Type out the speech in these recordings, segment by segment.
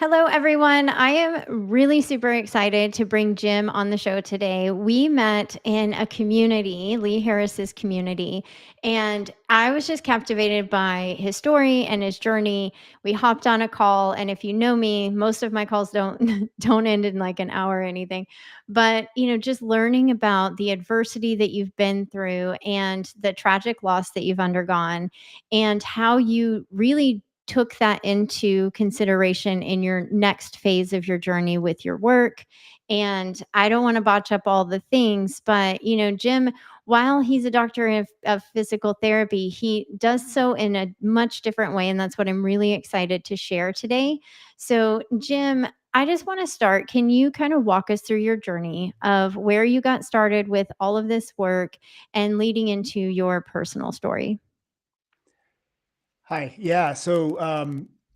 Hello, everyone. I am really super excited to bring Jim on the show today. We met in a community, Lee Harris's community, and I was just captivated by his story and his journey. We hopped on a call, and if you know me, most of my calls don't don't end in like an hour or anything. But, just learning about the adversity that you've been through and the tragic loss that you've undergone and how you really took that into consideration in your next phase of your journey with your work. And I don't want to botch up all the things, but Jim, while he's a doctor of physical therapy, he does so in a much different way. And that's what I'm really excited to share today. So, Jim, I just want to start. Can you kind of walk us through your journey of where you got started with all of this work and leading into your personal story? Hi. Yeah.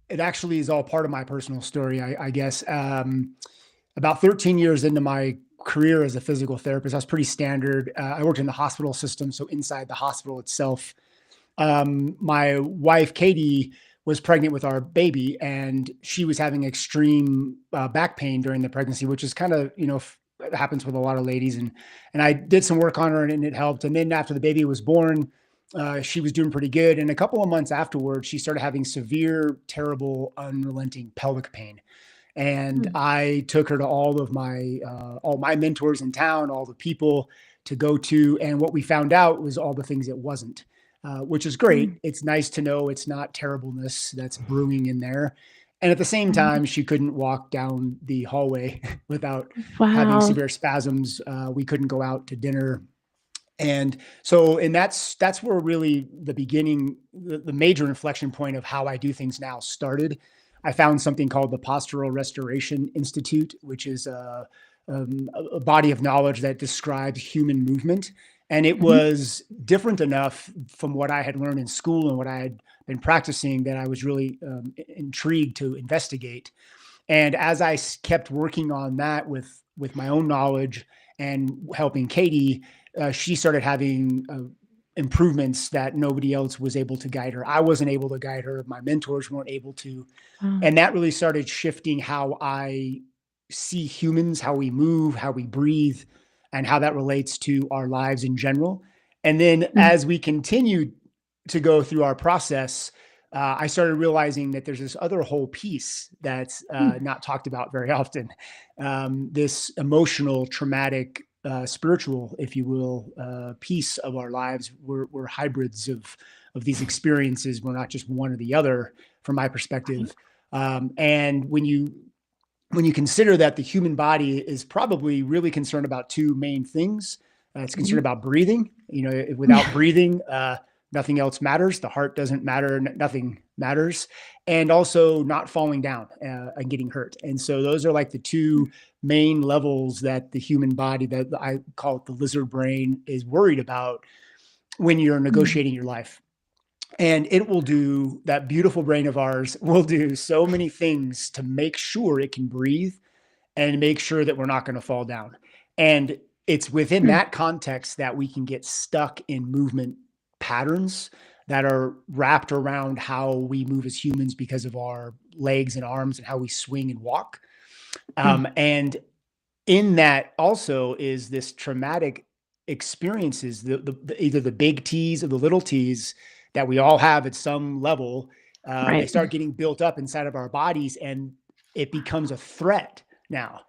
It actually is all part of my personal story, I guess. About 13 years into my career as a physical therapist, I was pretty standard. I worked in the hospital system, so inside the hospital itself. My wife, Katie, was pregnant with our baby, and she was having extreme back pain during the pregnancy, which is kind of, it happens with a lot of ladies. And I did some work on her, and it helped. And then after the baby was born, she was doing pretty good. And a couple of months afterwards, she started having severe, terrible, unrelenting pelvic pain. And Mm. I took her to all my mentors in town, all the people to go to. And what we found out was all the things it wasn't, which is great. Mm. It's nice to know it's not terribleness that's brewing in there. And at the same Right. time, she couldn't walk down the hallway without having Wow. severe spasms. We couldn't go out to dinner. And that's where really the beginning, the major inflection point of how I do things now started. I found something called the Postural Restoration Institute, which is a body of knowledge that describes human movement. And it Mhm. was different enough from what I had learned in school and what I had been practicing that I was really intrigued to investigate. And as kept working on that with my own knowledge and helping Katie, she started having improvements that nobody else was able to guide her. I wasn't able to guide her. My mentors weren't able to. Wow. And that really started shifting how I see humans, how we move, how we breathe, and how that relates to our lives in general. And then Mhm. as we continued to go through our process, I started realizing that there's this other whole piece that's Mm. not talked about very often. This emotional, traumatic, spiritual, if you will, piece of our lives. We're hybrids of these experiences. We're not just one or the other, from my Right. perspective. And when you consider that the human body is probably really concerned about two main things. It's concerned Mhm. about breathing. Without breathing, nothing else matters. The heart doesn't matter. Nothing matters. And also not falling down and getting hurt. And so those are like the two main levels that the human body, that I call it the lizard brain, is worried about when you're Mm. negotiating your life. And it will do, that beautiful brain of ours will do so many things to make sure it can breathe and make sure that we're not going to fall down. And it's within Mm. that context that we can get stuck in movement patterns that are wrapped around how we move as humans because of our legs and arms and how we swing and walk. Mm. And in that also is this traumatic experiences, either the big T's or the little T's that we all have at some level. They Right. start getting built up inside of our bodies, and it becomes a threat now.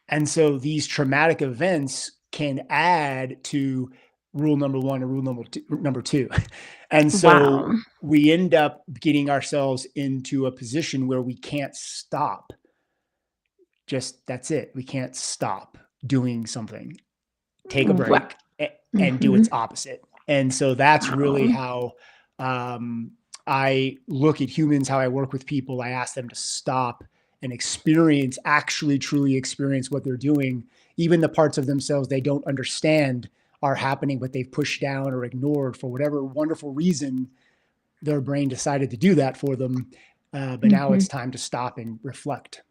And so these traumatic events can add to rule number one and rule number two. And so Wow. we end up getting ourselves into a position where we can't stop. Just that's it. We can't stop doing something, take a Wow. break, and do its Mhm. opposite. And so that's really Wow. how um, I look at humans, how I work with people. I ask them to stop and experience, actually, truly experience what they're doing. Even the parts of themselves they don't understand are happening, but they've pushed down or ignored for whatever wonderful reason their brain decided to do that for them. But now Mhm. it's time to stop and reflect.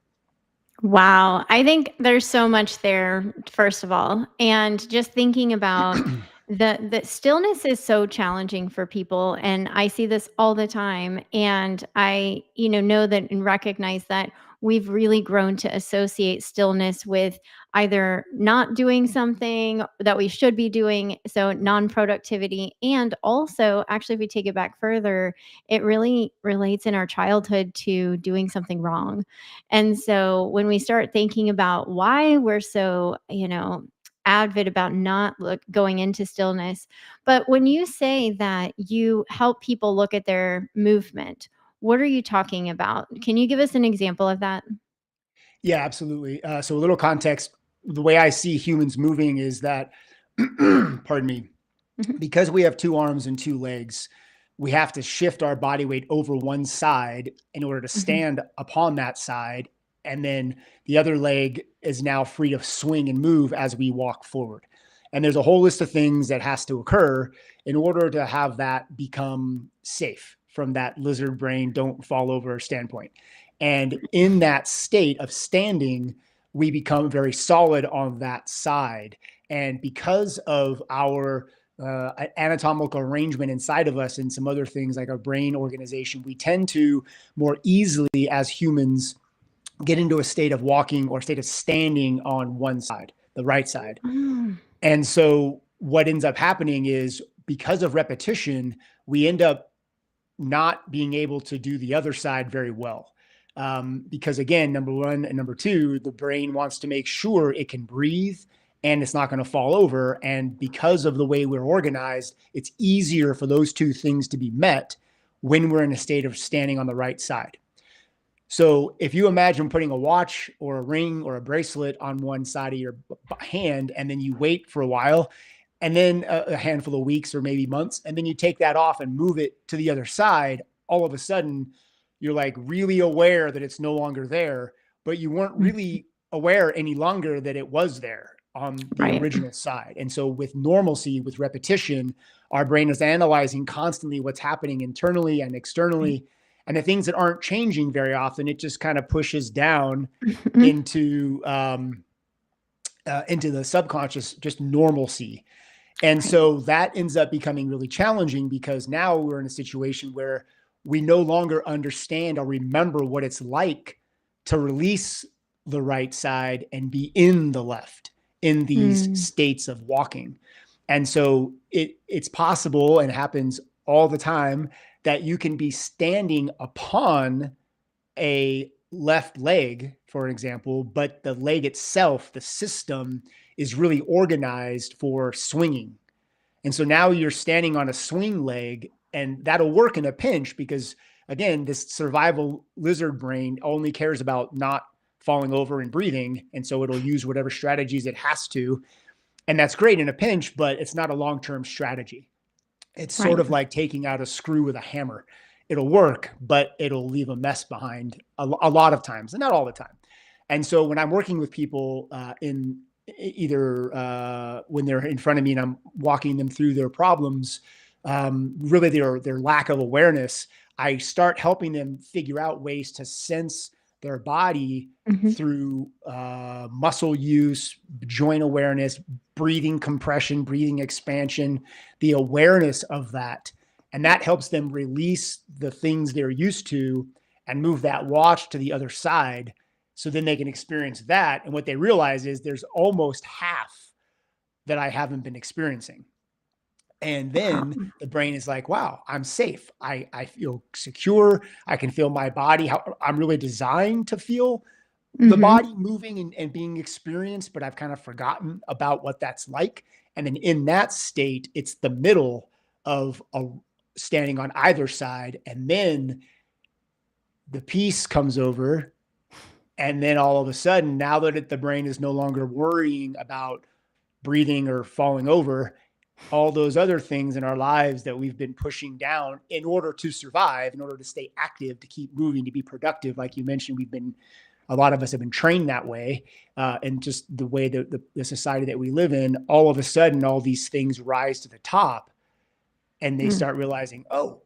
Wow. I think there's so much there, first of all. And just thinking about the stillness is so challenging for people. And I see this all the time. And I, know that and recognize that we've really grown to associate stillness with either not doing something that we should be doing, so non-productivity, and also, actually, if we take it back further, it really relates in our childhood to doing something wrong. And so when we start thinking about why we're so, avid about not going into stillness, but when you say that you help people look at their movement, what are you talking about? Can you give us an example of that? Yeah, absolutely. So a little context, the way I see humans moving is that, pardon me, Mhm, because we have 2 arms and 2 legs, we have to shift our body weight over one side in order to mhm. stand upon that side. And then the other leg is now free to swing and move as we walk forward. And there's a whole list of things that has to occur in order to have that become safe from that lizard brain, don't fall over standpoint. And in that state of standing, we become very solid on that side. And because of our anatomical arrangement inside of us and some other things like our brain organization, we tend to more easily as humans get into a state of walking or state of standing on one side, the right side. Mm, And so what ends up happening is because of repetition, we end up not being able to do the other side very well. Because again, number one and number two, the brain wants to make sure it can breathe and it's not going to fall over. And because of the way we're organized, it's easier for those two things to be met when we're in a state of standing on the right side. So if you imagine putting a watch or a ring or a bracelet on one side of your hand, and then you wait for a while, and then a handful of weeks or maybe months, and then you take that off and move it to the other side, all of a sudden you're like really aware that it's no longer there, but you weren't mhm. really aware any longer that it was there on the Right. original side. And so with normalcy, with repetition, our brain is analyzing constantly what's happening internally and Right. externally, and the things that aren't changing very often, it just kind of pushes down Mhm. into into the subconscious, just normalcy. And Right. so that ends up becoming really challenging because now we're in a situation where we no longer understand or remember what it's like to release the right side and be in the left in these Mm, states of walking. And so it's possible and happens all the time that you can be standing upon a left leg, for example, but the leg itself, the system is really organized for swinging. And so now you're standing on a swing leg, and that'll work in a pinch because, again, this survival lizard brain only cares about not falling over and breathing. And so it'll use whatever strategies it has to. And that's great in a pinch, but it's not a long term strategy. It's sort right. of like taking out a screw with a hammer. It'll work, but it'll leave a mess behind a lot of times, and not all the time. And so when I'm working with people in either when they're in front of me and I'm walking them through their problems, really their lack of awareness, I start helping them figure out ways to sense their body Mhm. through muscle use, joint awareness, breathing compression, breathing expansion, the awareness of that. And that helps them release the things they're used to and move that watch to the other side. So then they can experience that. And what they realize is there's almost half that I haven't been experiencing. And Wow. then the brain is like, wow, I'm safe. I feel secure. I can feel my body. How I'm really designed to feel the Mhm. body moving and being experienced, but I've kind of forgotten about what that's like. And then in that state, it's the middle of a standing on either side. And then the peace comes over. And then all of a sudden, now that the brain is no longer worrying about breathing or falling over, all those other things in our lives that we've been pushing down in order to survive, in order to stay active, to keep moving, to be productive. Like you mentioned, a lot of us have been trained that way. And just the way that the society that we live in, all of a sudden, all these things rise to the top and they Mm, start realizing, oh,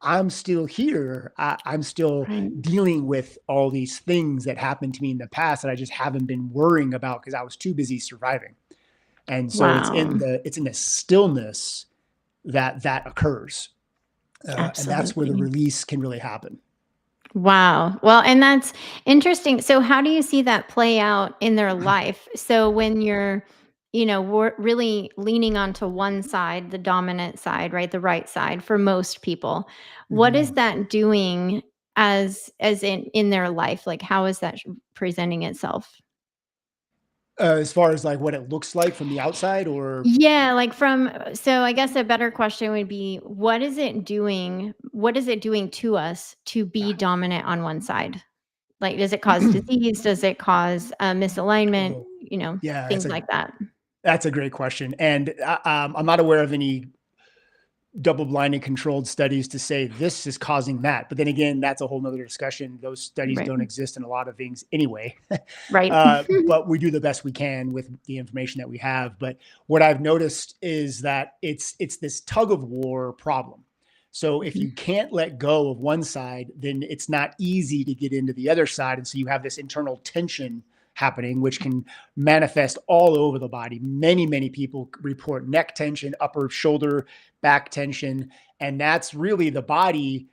I'm still here. I'm still right. dealing with all these things that happened to me in the past that I just haven't been worrying about because I was too busy surviving. And so Wow. it's in the stillness that occurs, and that's where the Absolutely. release can really happen. Wow. Well, and that's interesting. So how do you see that play out in their life? So when you're, really leaning onto one side, the dominant side, right? The right side for most people. What is Mhm. that doing as in their life? Like how is that presenting itself? As far as like what it looks like from the outside, or Yeah, like so I guess a better question would be what is it doing? What is it doing to us to be dominant on one side? Like, does it cause disease? Does it cause, misalignment? oh, yeah, Things like that. that's a great question, and I'm not aware of any double-blinded controlled studies to say this is causing that. But then again, that's a whole nother discussion. Those studies Right. don't exist in a lot of things anyway. Right. But we do the best we can with the information that we have. But what I've noticed is that it's this tug of war problem. So if Mhm. you can't let go of one side, then it's not easy to get into the other side. And so you have this internal tension happening, which can manifest all over the body. Many people report neck tension, upper shoulder, back tension. And that's really the body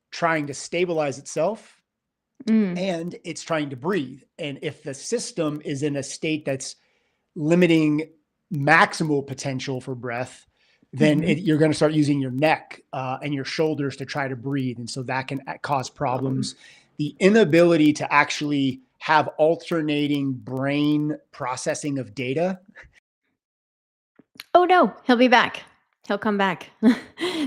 trying to stabilize itself, Mm. and it's trying to breathe. And if the system is in a state that's limiting maximal potential for breath, then Mhm. you're going to start using your neck and your shoulders to try to breathe. And so that can cause problems. The inability to actually have alternating brain processing of data. Oh, no, he'll be back. He'll come back.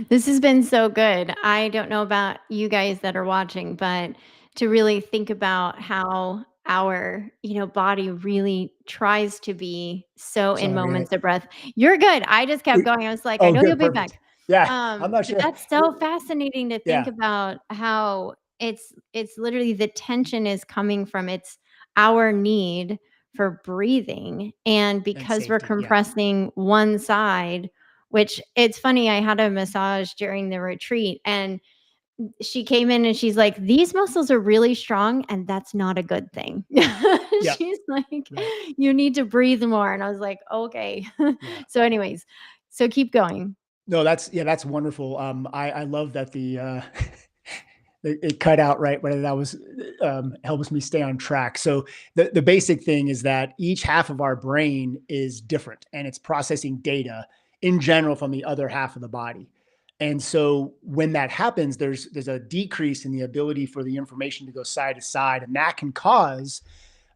This has been so good. I don't know about you guys that are watching, but to really think about how our, body really tries to be so in Sorry. moments of breath. You're good. I just kept going. I was like, "I Oh, know you'll good. be Perfect. back." Yeah. I'm not But sure. that's so fascinating to think Yeah. about how it's literally the tension is coming from it's our need for breathing, and And because we're safety. Yeah. compressing one side, which it's funny, I had a massage during the retreat, and she came in and she's like, "These muscles are really strong, and that's not a good thing." Yeah. She's like, Right. "You need to breathe more," and I was like, "Okay." Yeah. So anyways, so keep going. No, that's wonderful. I love that the it cut out right when that was helps me stay on track. So the basic thing is that each half of our brain is different, and it's processing data in general from the other half of the body. And so when that happens, there's a decrease in the ability for the information to go side to side, and that can cause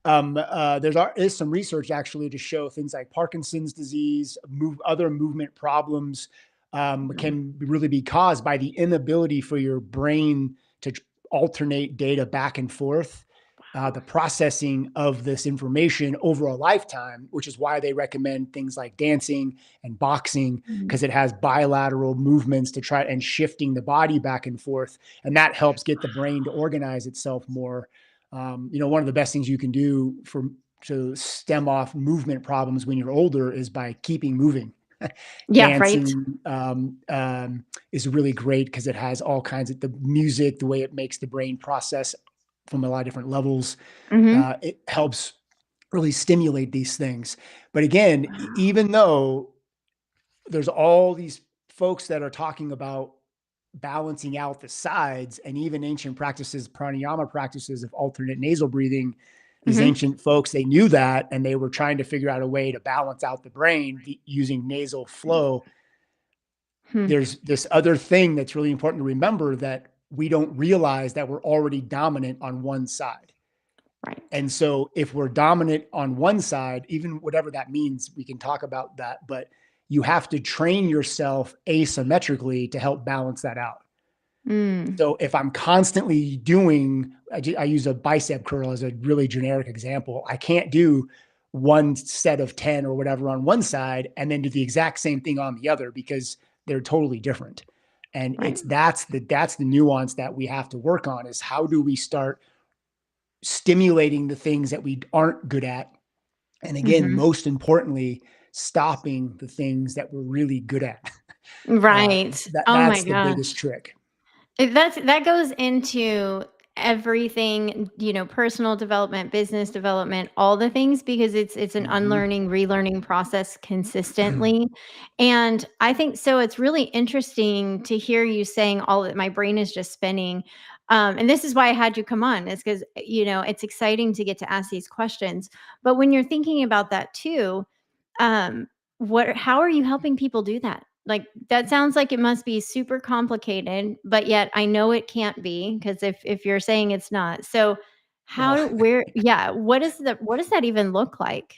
is some research actually to show things like Parkinson's disease, other movement problems Mhm. can really be caused by the inability for your brain to alternate data back and forth. The processing of this information over a lifetime, which is why they recommend things like dancing and boxing, Mhm. because it has bilateral movements to try and shifting the body back and forth. And that helps get the brain to organize itself more. One of the best things you can do to stem off movement problems when you're older is by keeping moving. Yeah, right? Dancing is really great because it has all kinds of the music, the way it makes the brain process from a lot of different levels. Mhm. It helps really stimulate these things. But again, Wow. even though there's all these folks that are talking about balancing out the sides, and even ancient practices, pranayama practices of alternate nasal breathing, these Mhm. ancient folks, they knew that, and they were trying to figure out a way to balance out the brain using nasal flow. Hmm. There's this other thing that's really important to remember, that we don't realize that we're already dominant on one side. Right. And so if we're dominant on one side, even whatever that means, we can talk about that, but you have to train yourself asymmetrically to help balance that out. Mm. So if I'm constantly doing, I use a bicep curl as a really generic example. I can't do one set of 10 or whatever on one side and then do the exact same thing on the other, because they're totally different. And Right. that's the nuance that we have to work on, is how do we start stimulating the things that we aren't good at, and again, Mhm. most importantly, stopping the things that we're really good at. uh, Right. Oh my that's the gosh. biggest trick. That goes into everything, personal development, business development, all the things, because it's an Mhm. unlearning, relearning process consistently. And I think so it's really interesting to hear you saying all that. My brain is just spinning. And this is why I had you come on, is because, it's exciting to get to ask these questions. But when you're thinking about that too, um, how are you helping people do that? Like, that sounds like it must be super complicated, but yet I know it can't be, because if you're saying it's not. So Well, what does that even look like?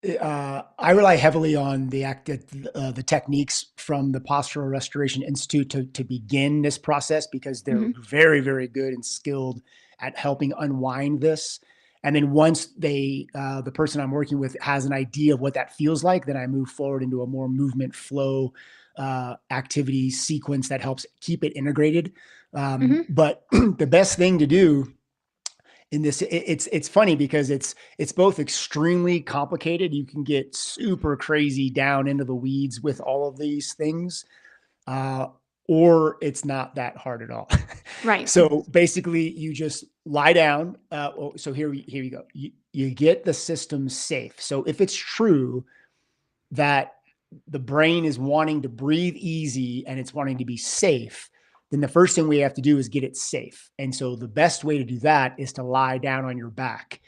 I rely heavily on the techniques from the Postural Restoration Institute to begin this process, because they're Mhm, very, very good and skilled at helping unwind this. And then once the person I'm working with has an idea of what that feels like, then I move forward into a more movement flow activity sequence that helps keep it integrated. mhm, But the best thing to do in this, it's funny because it's both extremely complicated. You can get super crazy down into the weeds with all of these things, uh, or it's not that hard at all. right. So basically, you just lie down. So here we go. You get the system safe. So if it's true that the brain is wanting to breathe easy and it's wanting to be safe, then the first thing we have to do is get it safe. And so the best way to do that is to lie down on your back.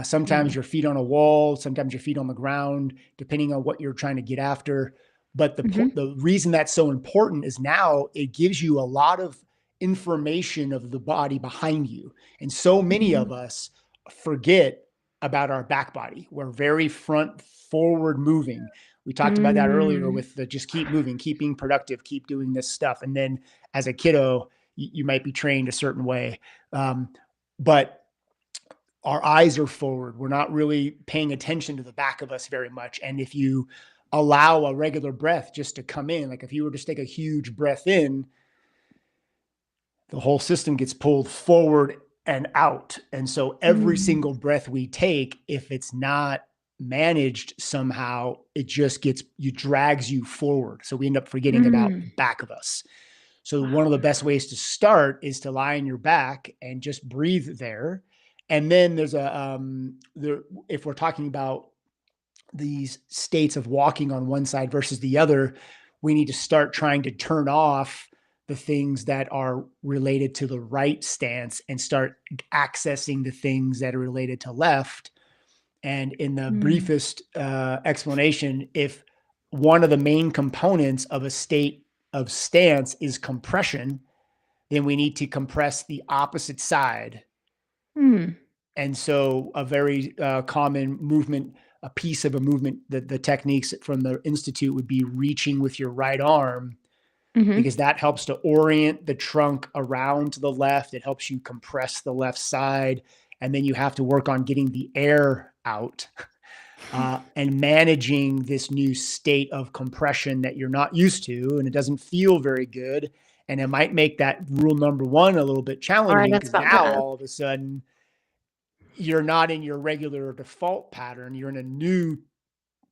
Sometimes Mm, your feet on a wall, sometimes your feet on the ground, depending on what you're trying to get after. But mhm, the reason that's so important is now it gives you a lot of information of the body behind you. And so many mhm, of us forget about our back body. We're very front forward moving. We talked about that earlier mm, with the just keep moving, keep being productive, keep doing this stuff. And then as a kiddo, you might be trained a certain way. But our eyes are forward. We're not really paying attention to the back of us very much. And if you allow a regular breath just to come in, like if you were to just take a huge breath in, the whole system gets pulled forward and out. And so every mm, single breath we take, if it's not managed somehow, it just drags you forward. So we end up forgetting about the mm. back of us. So one of Wow. the best ways to start is to lie on your back and just breathe there. And then if we're talking about these states of walking on one side versus the other, we need to start trying to turn off the things that are related to the right stance and start accessing the things that are related to left. And in the Mm, briefest explanation, if one of the main components of a state of stance is compression, then we need to compress the opposite side. mm, And so, a very common movement, a piece of a movement, that the techniques from the Institute would be reaching with your right arm, mhm, because that helps to orient the trunk around to the left. It helps you compress the left side. And then you have to work on getting the air out and managing this new state of compression that you're not used to. And it doesn't feel very good. And it might make that rule number one a little bit all right, challenging, that's because about to now ask. all of a sudden you're not in your regular default pattern. You're in a new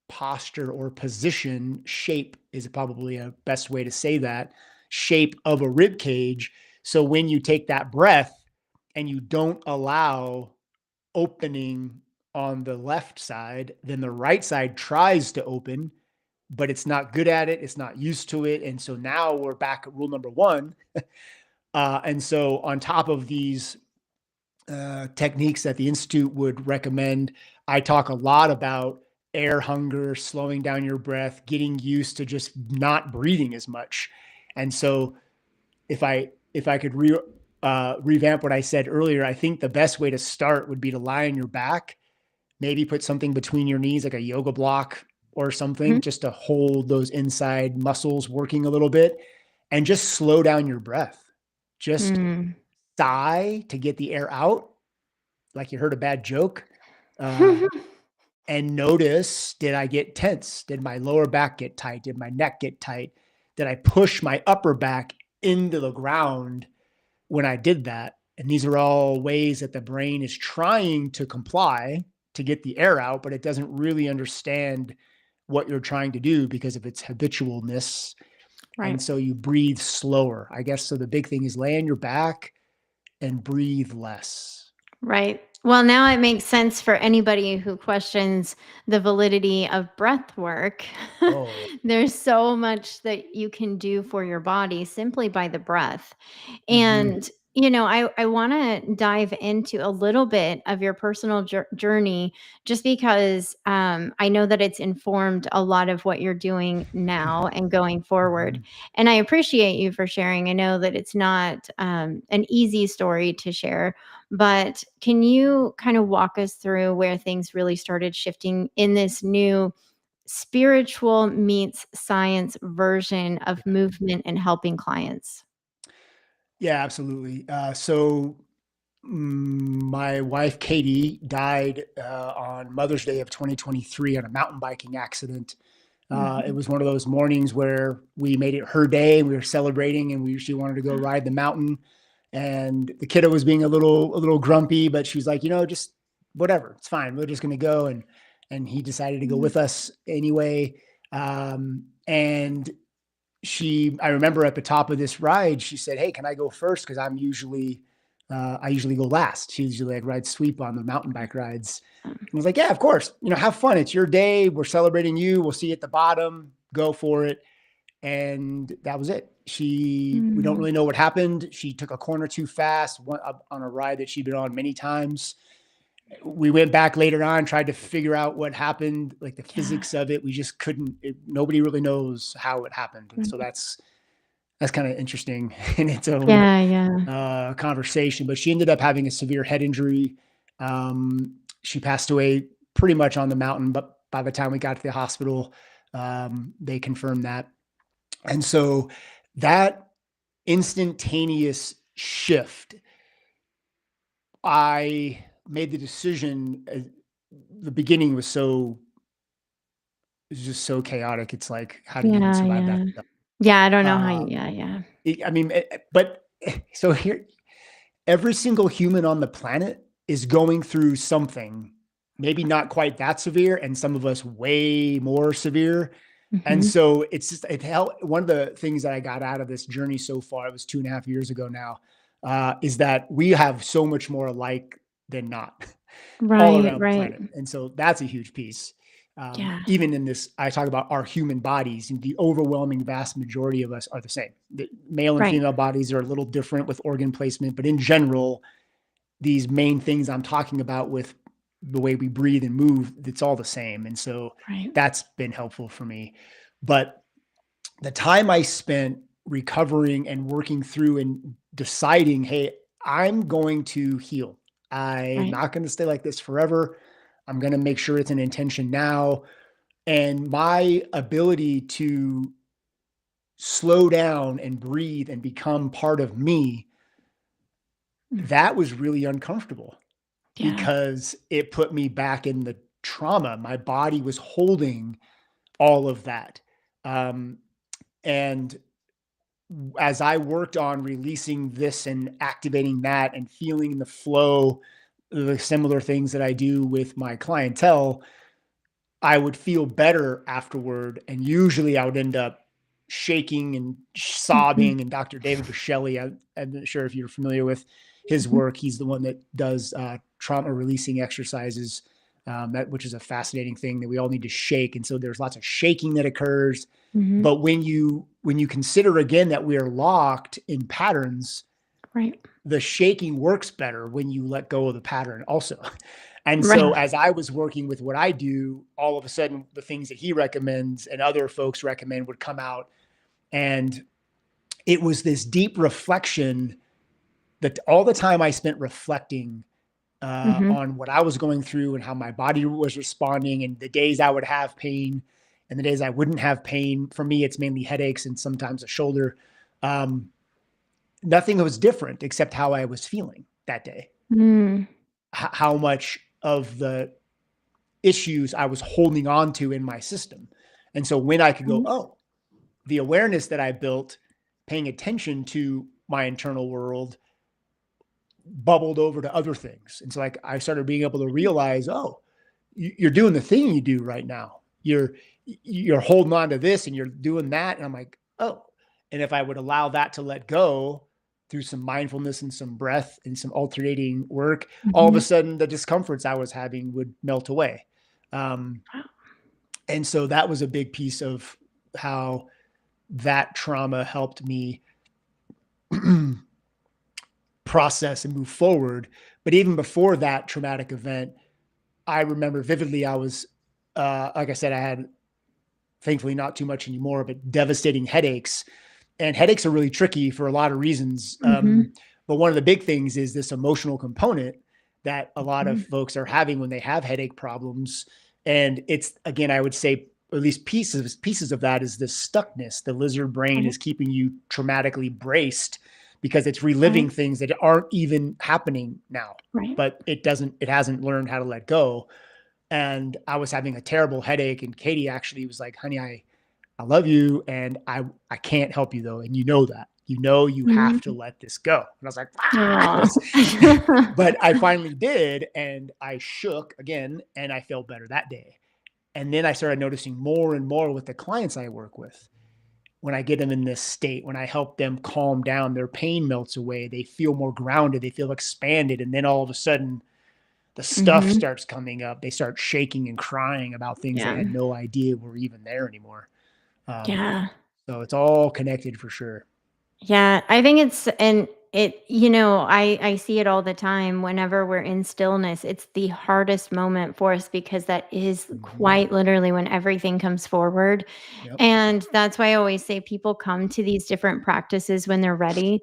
posture or position. Shape is probably a best way to say that. Shape of a rib cage. So when you take that breath and you don't allow opening on the left side, then the right side tries to open, but it's not good at it. It's not used to it. And so now we're back at rule number one. And so on top of these techniques that the Institute would recommend, I talk a lot about air hunger, slowing down your breath, getting used to just not breathing as much. And so if I could revamp what I said earlier, I think the best way to start would be to lie on your back, maybe put something between your knees, like a yoga block or something, Mhm, just to hold those inside muscles working a little bit, and just slow down your breath. Just mm. sigh to get the air out, like you heard a bad joke, uh, and notice, did I get tense? Did my lower back get tight? Did my neck get tight? Did I push my upper back into the ground when I did that? And these are all ways that the brain is trying to comply to get the air out, but it doesn't really understand what you're trying to do because of its habitualness. Right. And so you breathe slower, I guess. So the big thing is lay on your back, and breathe less. Right. Well, now it makes sense for anybody who questions the validity of breath work. Oh, There's so much that you can do for your body simply by the breath. hmm, And, I want to dive into a little bit of your personal journey just because I know that it's informed a lot of what you're doing now and going forward. mhm. And I appreciate you for sharing. I know that it's not an easy story to share, but can you kind of walk us through where things really started shifting in this new spiritual meets science version of Yeah. movement and helping clients? Yeah, absolutely. My wife Katie died on Mother's Day of 2023 on a mountain biking accident. It Mhm. was one of those mornings where we made it her day and we were celebrating and she wanted to go ride the mountain. And the kiddo was being a little grumpy, but she was like, just whatever, it's fine. We're just gonna go. And he decided to go Mhm. with us anyway. And I remember at the top of this ride, she said, "Hey, can I go first? Because I usually go last. She usually like ride sweep on the mountain bike rides." Um, And I was like, "Yeah, of course. Have fun. It's your day. We're celebrating you. We'll see you at the bottom. Go for it." And that was it. We don't mm, really know what happened. She took a corner too fast, went up on a ride that she'd been on many times. We went back later on, tried to figure out what happened, like the yeah. physics of it. We just couldn't. Nobody really knows how it happened, and so Mm. that's kind of interesting in its own Yeah, yeah. conversation. But she ended up having a severe head injury. She passed away pretty much on the mountain, but by the time we got to the hospital, they confirmed that. And so that instantaneous shift, I made the decision. The beginning was just so chaotic. It's like, how do you even Yeah, survive that yeah. stuff? Yeah, I don't know how you Um, yeah, yeah. I mean, but so here, every single human on the planet is going through something, maybe not quite that severe, and some of us way more severe. And Mhm. so it's just it helped. One of the things that I got out of this journey so far, it was 2.5 years ago now, is that we have so much more alike than not all Right, around the right. planet. And so that's a huge piece. Yeah, Even in this, I talk about our human bodies, and the overwhelming vast majority of us are the same. The male and right. female bodies are a little different with organ placement, but in general, these main things I'm talking about with the way we breathe and move, it's all the same. And so Right. that's been helpful for me. But the time I spent recovering and working through and deciding, hey, I'm going to heal. I'm Right. not going to stay like this forever. I'm going to make sure it's an intention now. And my ability to slow down and breathe and become part of me, Mm. that was really uncomfortable Yeah. because it put me back in the trauma. My body was holding all of that. Um, and as I worked on releasing this and activating that and feeling the flow, the similar things that I do with my clientele, I would feel better afterward. And usually I would end up shaking and Mhm. sobbing. And Dr. David Bushelli, I'm not sure if you're familiar with his Mhm. work. He's the one that does trauma releasing exercises, which is a fascinating thing that we all need to shake. And so there's lots of shaking that occurs. Mhm. But when you consider again that we are locked in patterns, Right. the shaking works better when you let go of the pattern also. And so Right. as I was working with what I do, all of a sudden the things that he recommends and other folks recommend would come out. And it was this deep reflection that all the time I spent reflecting Mhm. on what I was going through and how my body was responding, and the days I would have pain and the days I wouldn't have pain. For me, it's mainly headaches and sometimes a shoulder. Um, Nothing was different except how I was feeling that day, Mm. how much of the issues I was holding on to in my system. And so when I could go, Right. oh, the awareness that I built paying attention to my internal world bubbled over to other things. And so like I started being able to realize, oh, you're doing the thing you do right now. You're holding on to this and you're doing that. And I'm like, oh, and if I would allow that to let go, through some mindfulness and some breath and some alternating work, all of a Mhm. sudden the discomforts I was having would melt away. Um, and so that was a big piece of how that trauma helped me process and move forward. But even before that traumatic event, I remember vividly, I was, like I said, I had thankfully not too much anymore, but devastating headaches. And headaches are really tricky for a lot of reasons. Mhm. But one of the big things is this emotional component that a lot of Mhm. folks are having when they have headache problems. And it's, again, I would say at least pieces of that is this stuckness. The lizard brain Right. is keeping you traumatically braced because it's Right. reliving things that aren't even happening now, Right. but it hasn't learned how to let go. And I was having a terrible headache, and Katie actually was like, honey, I love you, and I can't help you though, and you know that. You know you have to Mhm. let this go. And I was like, ah! Aw. But I finally did, and I shook again, and I felt better that day. And then I started noticing more and more with the clients I work with. When I get them in this state, when I help them calm down, their pain melts away. They feel more grounded. They feel expanded. And then all of a sudden, the stuff Mhm. starts coming up. They start shaking and crying about things they Yeah. had no idea were even there anymore. Um, Yeah. so it's all connected for sure. Yeah, I think it's and it I see it all the time whenever we're in stillness. It's the hardest moment for us because that is Mhm. quite literally when everything comes forward. Yep. And that's why I always say people come to these different practices when they're ready,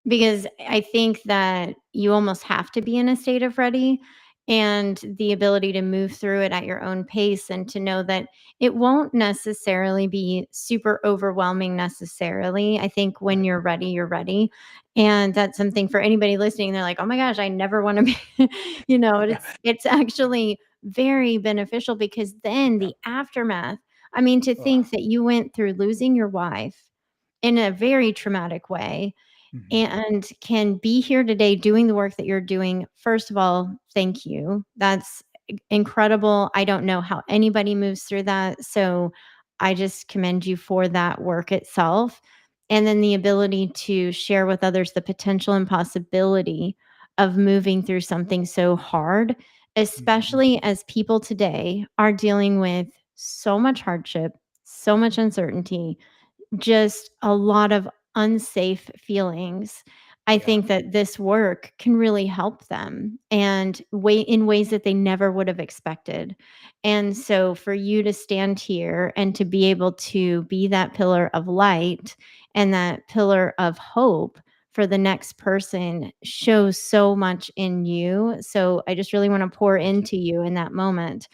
because I think that you almost have to be in a state of ready and the ability to move through it at your own pace and to know that it won't necessarily be super overwhelming necessarily. I think when Right. you're ready, you're ready. And that's something for anybody listening. They're like, oh my gosh, I never want to be, Yeah. it's actually very beneficial because then Yeah. the aftermath, I mean, to Oh. think that you went through losing your wife in a very traumatic way Mhm. and can be here today doing the work that you're doing. First of all, thank you. That's incredible. I don't know how anybody moves through that. So I just commend you for that work itself. And then the ability to share with others the potential and possibility of moving through something so hard, Mhm. especially as people today are dealing with so much hardship, so much uncertainty, just a lot of unsafe feelings. I Yeah. think that this work can really help them and in ways that they never would have expected. And so for you to stand here and to be able to be that pillar of light and that pillar of hope for the next person shows so much in you. So I just really want to pour Thank you. into you in that moment.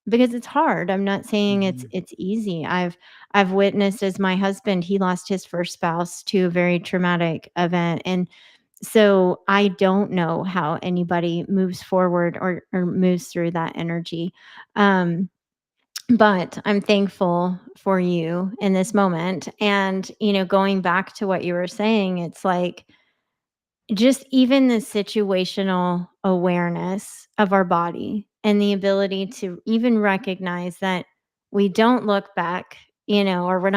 Because it's hard. I'm not saying Mhm. it's easy. I've witnessed as my husband, he lost his first spouse to a very traumatic event, and so I don't know how anybody moves forward or moves through that energy, um, but I'm thankful for you in this moment, and, going back to what you were saying, it's like just even the situational awareness of our body and the ability to even recognize that we don't look back, or we're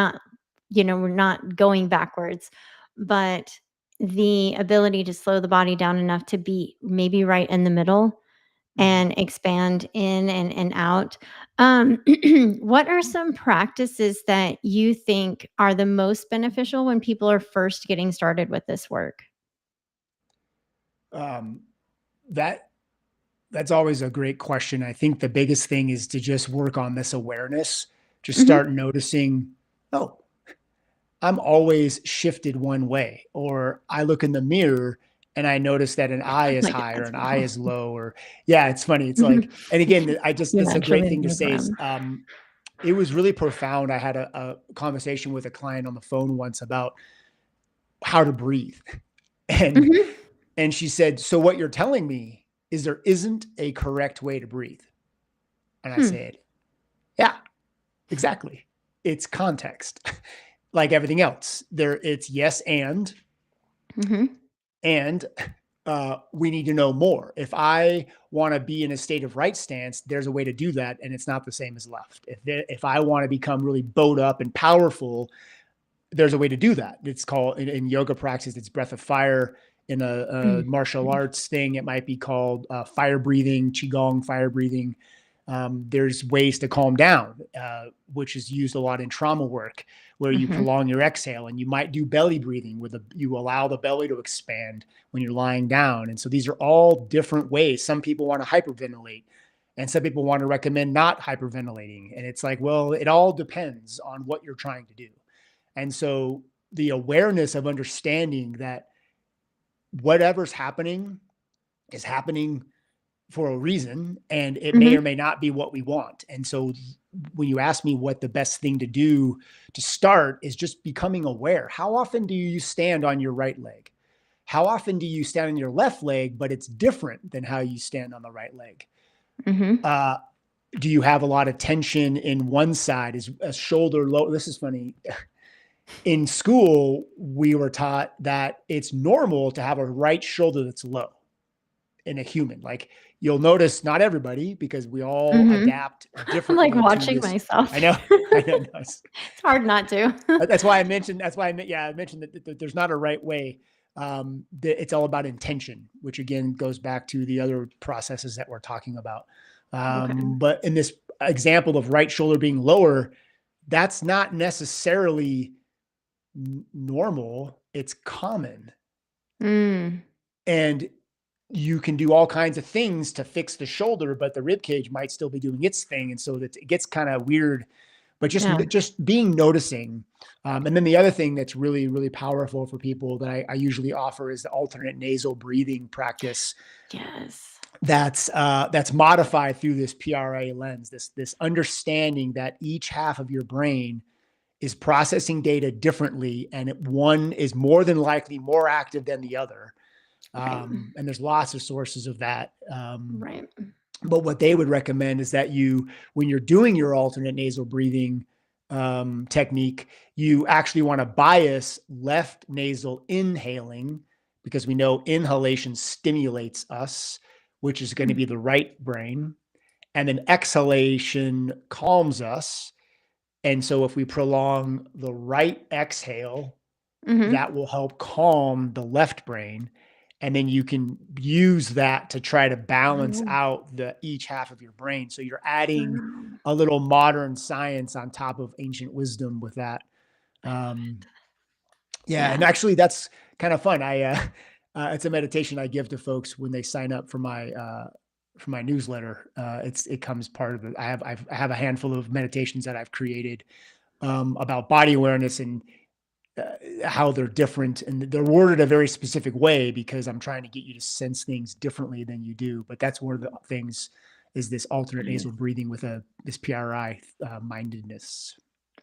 not going backwards, but the ability to slow the body down enough to be maybe right in the middle Mhm. and expand in and out. Um, what are some practices that you think are the most beneficial when people are first getting started with this work? Um, that that's always a great question. I think the biggest thing is to just work on this awareness. Just Mhm. start noticing, oh, I'm always shifted one way, or I look in the mirror and I notice that an eye Oh is my high or goodness, an eye wow. is low, or yeah, it's funny. It's Mhm. like, and again, I just, You this is a great actually thing to move say is, them. it was really profound. I had a conversation with a client on the phone once about how to breathe. And Mhm. and she said, "So what you're telling me is there isn't a correct way to breathe?" And I Hmm. said, "Yeah, exactly. It's context. Like everything else. It's yes Mhm. and we need to know more. If I want to be in a state of right stance, there's a way to do that, and it's not the same as left. If I want to become really bowed up and powerful, there's a way to do that. It's called in yoga practice, it's breath of fire. In a martial Mhm. arts thing, it might be called fire breathing, qigong, fire breathing. There's ways to calm down, which is used a lot in trauma work, where you Mhm. prolong your exhale, and you might do belly breathing, where you allow the belly to expand when you're lying down. And so these are all different ways. Some people want to hyperventilate, and some people want to recommend not hyperventilating. And it's like, well, it all depends on what you're trying to do. And so the awareness of understanding that whatever's happening is happening for a reason, and it may or Mhm. may not be what we want. And so when you ask me what the best thing to do to start, is just becoming aware. How often do you stand on your right leg? How often do you stand on your left leg, but it's different than how you stand on the right leg? Mhm. Uh, do you have a lot of tension in one side? Is a shoulder low? This is funny. In school, we were taught that it's normal to have a right shoulder that's low in a human. Like, you'll notice, not everybody, because we all Mhm. adapt I'm, like, differently to watching this. myself. I know, I know. It's hard not to. That's why I mentioned. That's why yeah, I mentioned that there's not a right way. That it's all about intention, which again goes back to the other processes that we're talking about. Okay. But in this example of right shoulder being lower, that's not necessarily normal. It's common. Mm. And you can do all kinds of things to fix the shoulder, but the rib cage might still be doing its thing. And so that it gets kind of weird, but Yeah. just being noticing. And then the other thing that's really, really powerful for people that I usually offer is the alternate nasal breathing practice. Yes. That's modified through this PRA lens, this understanding that each half of your brain is processing data differently, and one is more than likely more active than the other. Right. And there's lots of sources of that. Right. But what they would recommend is that when you're doing your alternate nasal breathing technique, you actually want to bias left nasal inhaling, because we know inhalation stimulates us, which is going to Mm. be the right brain, and then exhalation calms us. And so if we prolong the right exhale, Mhm. that will help calm the left brain. And then you can use that to try to balance Oh. out each half of your brain. So you're adding Oh. a little modern science on top of ancient wisdom with that. I love Um, it. yeah, and Yeah. actually that's kind of fun. It's a meditation I give to folks when they sign up for my newsletter. It comes part of it. I have a handful of meditations that I've created about body awareness, and how they're different, and they're worded a very specific way because I'm trying to get you to sense things differently than you do. But that's one of the things, is this alternate nasal breathing with this PRI mindedness.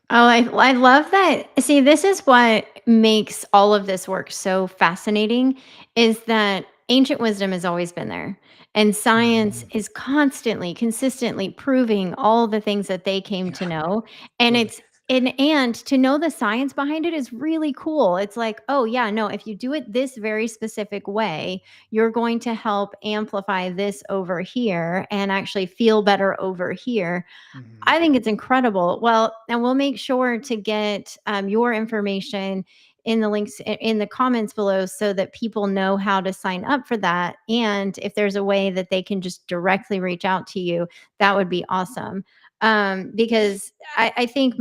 Oh, I love that. See, this is what makes all of this work so fascinating, is that ancient wisdom has always been there. And science Mhm. is constantly, consistently proving all the things that they came Yeah, to know. And totally. it's and to know the science behind it is really cool. It's like, oh yeah, no, if you do it this very specific way, you're going to help amplify this over here and actually feel better over here. Mhm. I think it's incredible. Well, and we'll make sure to get your information in the links in the comments below so that people know how to sign up for that. And if there's a way that they can just directly reach out to you, that would be awesome. Because I think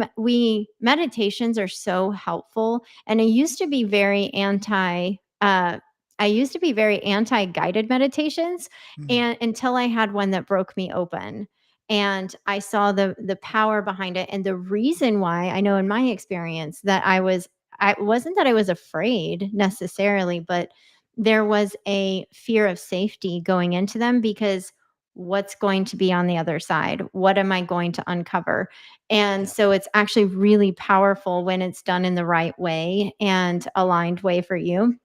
meditations are so helpful. And I used to be very anti guided meditations, Mhm. and until I had one that broke me open and I saw the power behind it, and the reason why I know in my experience that I wasn't that I was afraid necessarily, but there was a fear of safety going into them because what's going to be on the other side? What am I going to uncover? And Yeah. so it's actually really powerful when it's done in the right way and aligned way for you.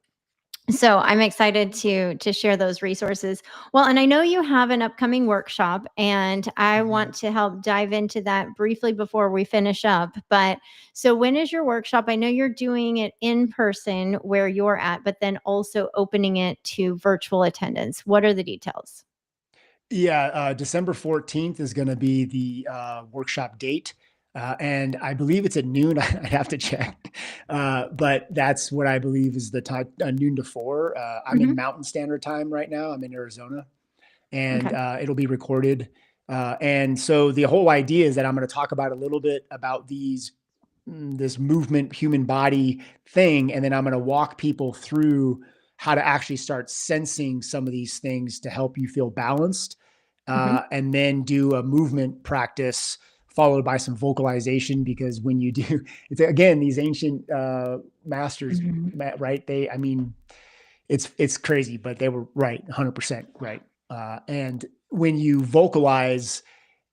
So I'm excited to share those resources. Well, and I know you have an upcoming workshop, and I Mhm. want to help dive into that briefly before we finish up. But so when is your workshop? I know you're doing it in person where you're at, but then also opening it to virtual attendance. What are the details? Yeah, December 14th is going to be the workshop date. And I believe it's at noon. I'd have to check, but that's what I believe is the time, noon to 4. I'm in Mhm. Mountain Standard Time right now. I'm in Arizona, and Okay. it'll be recorded. And so the whole idea is that I'm going to talk about a little bit about this movement, human body thing, and then I'm going to walk people through how to actually start sensing some of these things to help you feel balanced, Mhm. and then do a movement practice followed by some vocalization. Because when you do, it's again these ancient masters, Mhm. right? I mean, it's crazy, but they were right, 100% right. And when you vocalize,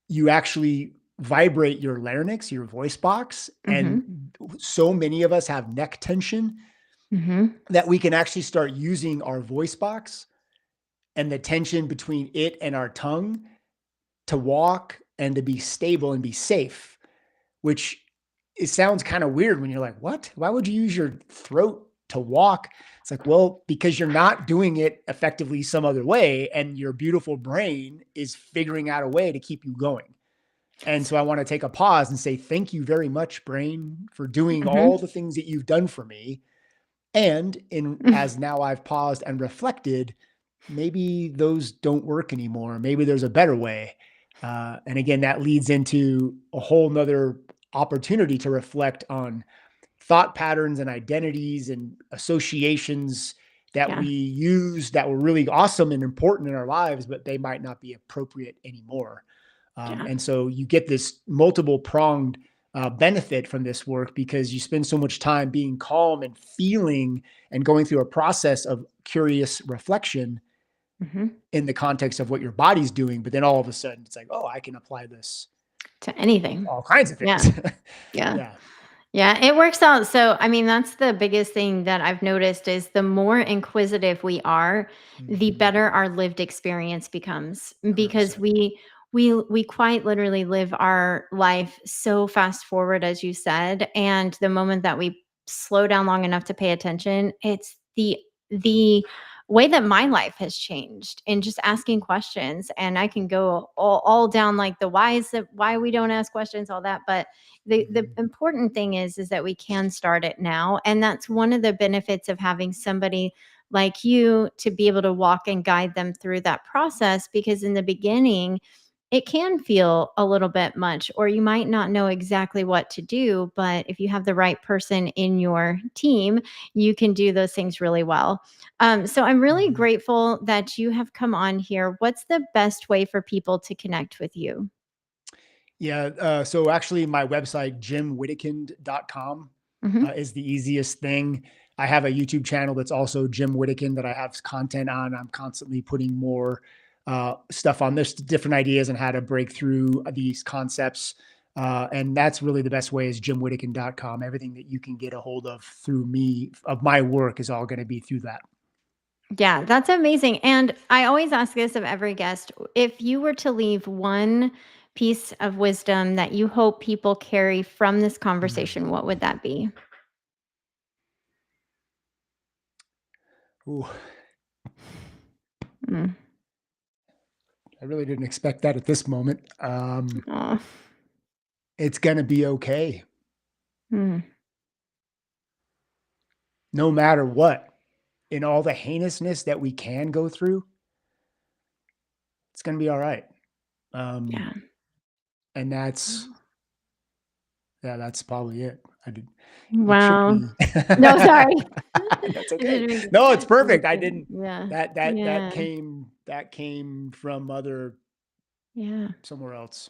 you actually vibrate your larynx, your voice box. And Mhm. so many of us have neck tension Mhm. that we can actually start using our voice box and the tension between it and our tongue to walk and to be stable and be safe, which it sounds kind of weird when you're like, what? Why would you use your throat to walk? It's like, well, because you're not doing it effectively some other way, and your beautiful brain is figuring out a way to keep you going. And so I want to take a pause and say, thank you very much, brain, for doing all Mhm. the things that you've done for me. And in Mhm. as now I've paused and reflected, maybe those don't work anymore. Maybe there's a better way. And again, that leads into a whole nother opportunity to reflect on thought patterns and identities and associations that we Yeah. use that were really awesome and important in our lives, but they might not be appropriate anymore. Yeah. And so you get this multiple pronged benefit from this work because you spend so much time being calm and feeling and going through a process of curious reflection Mhm. in the context of what your body's doing. But then all of a sudden it's like, oh, I can apply this To anything. all kinds of Yeah. things. Yeah. Yeah. Yeah, it works out. So, I mean, that's the biggest thing that I've noticed is the more inquisitive we are, the Mhm. better our lived experience becomes because 100%. we quite literally live our life so fast forward as you said, and the moment that we slow down long enough to pay attention, it's the way that my life has changed in just asking questions. And I can go all down like the whys of why we don't ask questions, all that, but the Mhm. important thing is that we can start it now, and that's one of the benefits of having somebody like you to be able to walk and guide them through that process, because in the beginning it can feel a little bit much, or you might not know exactly what to do, but if you have the right person in your team, you can do those things really well. So I'm really Mhm. grateful that you have come on here. What's the best way for people to connect with you? Yeah. So actually, my website, jimwittekind.com, Hmm. is the easiest thing. I have a YouTube channel that's also Jim Wittekind that I have content on. I'm constantly putting more stuff on this, different ideas on how to break through these concepts. And that's really the best way is jimwittekind.com. Everything that you can get a hold of through me, of my work, is all going to be through that. Yeah, that's amazing. And I always ask this of every guest. If you were to leave one piece of wisdom that you hope people carry from this Mm. conversation, what would that be? Ooh, Mm. I really didn't expect that at this moment. Oh. It's going to be okay, Mm. no matter what. In all the heinousness that we can go through, it's going to be all right. Um, Yeah. and that's probably it. It shook Wow. me. No, sorry. That's I okay. didn't mean No, it's perfect. I to. didn't, Yeah. that Yeah. came from other Yeah. somewhere else.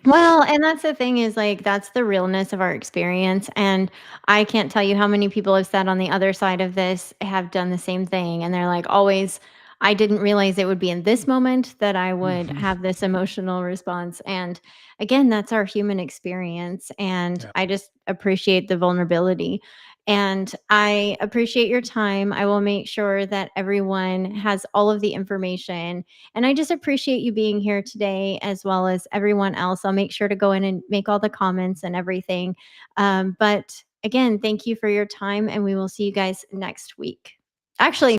Well, and that's the thing is like that's the realness of our experience. And I can't tell you how many people have said on the other side of this have done the same thing. And they're like, always, I didn't realize it would be in this moment that I would Mhm. have this emotional response. And again, that's our human experience. And Yeah. I just appreciate the vulnerability. And I appreciate your time. I will make sure that everyone has all of the information, and I just appreciate you being here today as well as everyone else. I'll make sure to go in and make all the comments and everything. But again, thank you for your time, and we will see you guys next week. Actually,